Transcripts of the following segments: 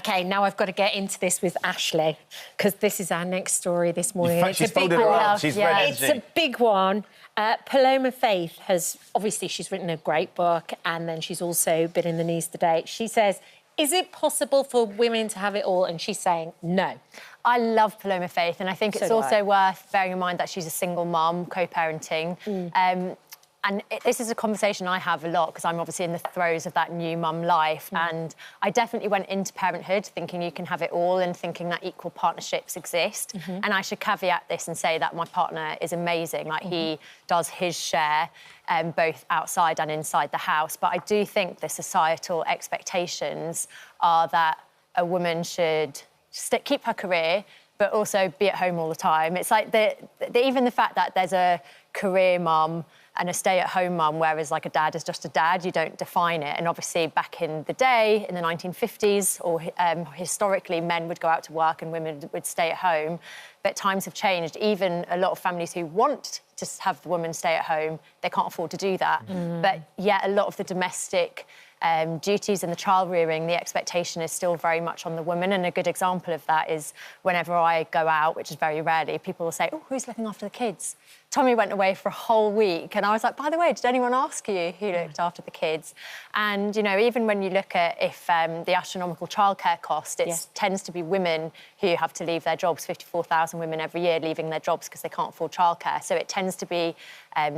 OK, now I've got to get into this with Ashley, because this is our next story this morning. In fact, she's folded her arms. She's ready. It's a big one. Paloma Faith has... Obviously, she's written a great book, and then she's also been in the news today. She says, is it possible for women to have it all? And she's saying no. I love Paloma Faith, and I think it's also worth bearing in mind that she's a single mum, co-parenting. This is a conversation I have a lot because I'm obviously in the throes of that new mum life. And I definitely went into parenthood thinking you can have it all and thinking that equal partnerships exist. And I should caveat this and say that my partner is amazing. Like, he does his share, both outside and inside the house. But I do think the societal expectations are that a woman should keep her career, but also be at home all the time. It's like even the fact that there's a career mum and a stay-at-home mum, whereas, like, a dad is just a dad, you don't define it. And obviously, back in the day, in the 1950s, or historically, men would go out to work and women would stay at home. But times have changed. Even a lot of families who want to have the woman stay at home, they can't afford to do that. But yet, a lot of the domestic duties and the child rearing, the expectation is still very much on the woman. And a good example of that is whenever I go out, which is very rarely, people will say, oh, who's looking after the kids? Tommy went away for a whole week. And I was like, by the way, did anyone ask you who looked after the kids? And, you know, even when you look at if the astronomical childcare cost, it tends to be women who have to leave their jobs, 54,000 women every year leaving their jobs because they can't afford childcare. So it tends to be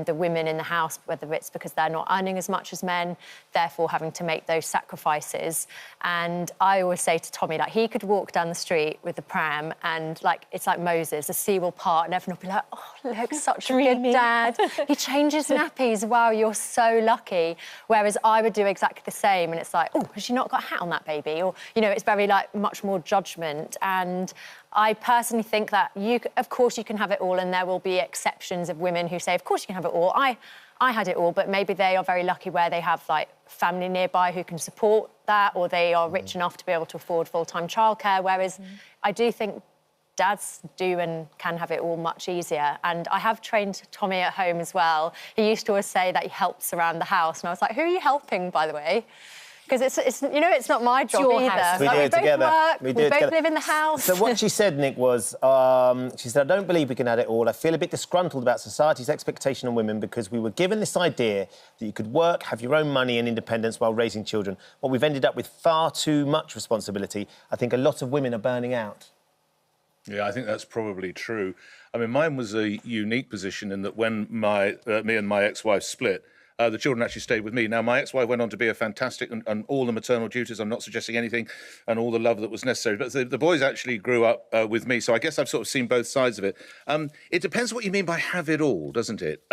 the women in the house, whether it's because they're not earning as much as men, therefore having to make those sacrifices. And I always say to Tommy, like, he could walk down the street with the pram and, like, it's like Moses, the sea will part and everyone will be like, oh, look, such a good dad. He changes nappies. Wow, you're so lucky. Whereas I would do exactly the same. And it's like, oh, has she not got a hat on that baby? Or, you know, it's very, like, much more judgment. And I personally think that, of course, you can have it all, and there will be exceptions of women who say, of course you can have it all. I had it all, but maybe they are very lucky where they have, like, family nearby who can support that, or they are rich enough to be able to afford full-time childcare, whereas I do think dads do and can have it all much easier. And I have trained Tommy at home as well. He used to always say that he helps around the house, and I was like, who are you helping, by the way? Because it's you know, it's not my job either. House. We do it together. We both live in the house. So what she said, Nick, was, she said, I don't believe we can have it all. I feel a bit disgruntled about society's expectation on women because we were given this idea that you could work, have your own money and independence while raising children. But we've ended up with far too much responsibility. I think a lot of women are burning out. Yeah, I think that's probably true. I mean, mine was a unique position in that when me and my ex-wife split, the children actually stayed with me. Now, my ex-wife went on to be a fantastic, and all the maternal duties, I'm not suggesting anything, and all the love that was necessary. But the boys actually grew up with me, so I guess I've sort of seen both sides of it. It depends what you mean by have it all, doesn't it?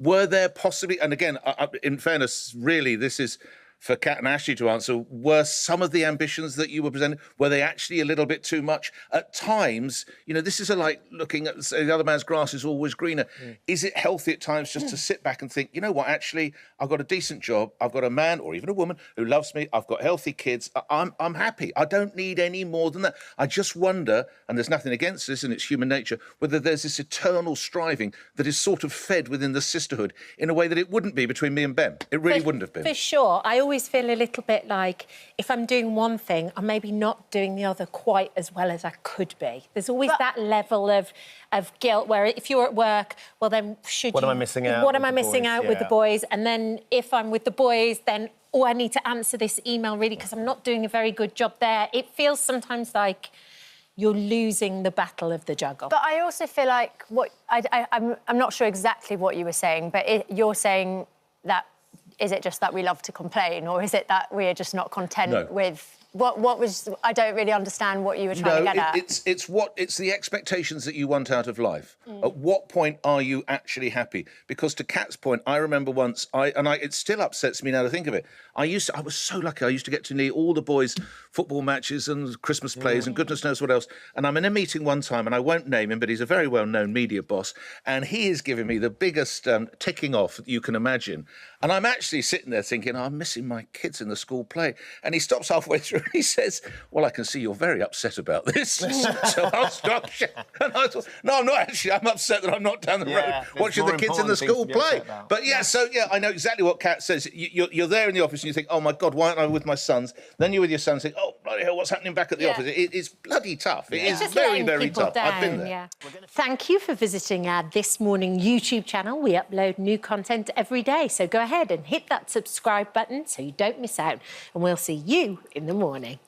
Were there possibly, and again, in fairness, really, this is for Kat and Ashley to answer, were some of the ambitions that you were presenting, were they actually a little bit too much? At times, you know, this is like looking at, say, the other man's grass is always greener. Is it healthy at times just to sit back and think, you know what, actually, I've got a decent job, I've got a man or even a woman who loves me, I've got healthy kids, I'm happy. I don't need any more than that. I just wonder, and there's nothing against this and it's human nature, whether there's this eternal striving that is sort of fed within the sisterhood in a way that it wouldn't be between me and Ben. It really wouldn't have been. For sure. I always feel a little bit like if I'm doing one thing, I'm maybe not doing the other quite as well as I could be. There's always that level of guilt where if you're at work, well, then What am I missing out with the boys? And then if I'm with the boys, then, oh, I need to answer this email really because I'm not doing a very good job there. It feels sometimes like you're losing the battle of the juggle. But I also feel like I'm not sure exactly what you were saying, but you're saying that, is it just that we love to complain, or is it that we're just not content with... What was... I don't really understand what you were trying to get at. It's the expectations that you want out of life. At what point are you actually happy? Because to Kat's point, I remember once, it still upsets me now to think of it. I was so lucky. I used to get to see all the boys' football matches and Christmas plays and goodness knows what else. And I'm in a meeting one time, and I won't name him, but he's a very well-known media boss, and he is giving me the biggest ticking off you can imagine. And I'm actually sitting there thinking, I'm missing my kids in the school play. And he stops halfway through he says, well, I can see you're very upset about this, so I'll stop. And I thought, no, I'm not actually. I'm upset that I'm not down the road watching the kids in the school play. But I know exactly what Kat says. You're there in the office and you think, oh, my God, why aren't I with my sons? Then you're with your sons and think, oh, bloody hell, what's happening back at the office? It's bloody tough. It is very, very tough. I've been there. Yeah. Thank you for visiting our This Morning YouTube channel. We upload new content every day, so go ahead and hit that subscribe button so you don't miss out, and we'll see you in the morning.